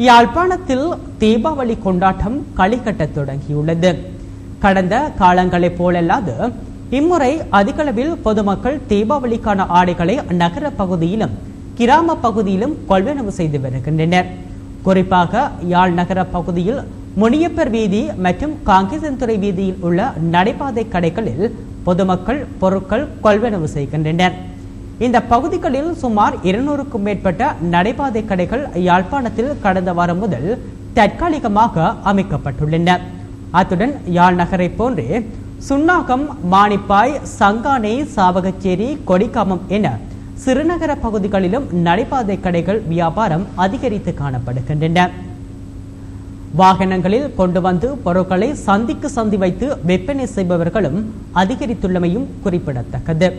யாழ்ப்பாணத்தில் தீபாவளி கொண்டாட்டம் களிகட்டத் தொடங்கியுள்ளது. கடந்த காலங்களைப் போலல்லாது இம்முறை அதிகளவில் பொதுமக்கள் தீபாவளிக்கான ஆடைகளை நகர பகுதியிலும் கிராம பகுதியிலும் கொள்வனவு செய்து வருகின்றனர். குறிப்பாக யாழ் நகர பகுதியில் முனியப்பர் வீதி மற்றும் காங்கேசன்துறை வீதியில் உள்ள நடைபாதை கடைகளில் பொதுமக்கள் பொருட்கள் கொள்வனவு செய்கின்றனர். இந்த பகுதிகளில் சுமார் 200க்கும் மேற்பட்ட நடைபாதை கடைகள் யாழ்ப்பாணத்தில் கடந்த வாரம் முதல் தற்காலிகமாக அமைக்கப்பட்டுள்ளன. அத்துடன் யாழ் நகரை போன்றே சுன்னாகம், மானிப்பாய், சங்கானை, சாவகச்சேரி, கொடிக்காமம் என சிறுநகர பகுதிகளிலும் நடைபாதை கடைகள் வியாபாரம் அதிகரித்து காணப்படுகின்றன. வாகனங்களில் கொண்டு வந்து பொருட்களை சந்திக்கு சந்தி வைத்து விற்பனை செய்பவர்களும் அதிகரித்துள்ளமையும் குறிப்பிடத்தக்கது.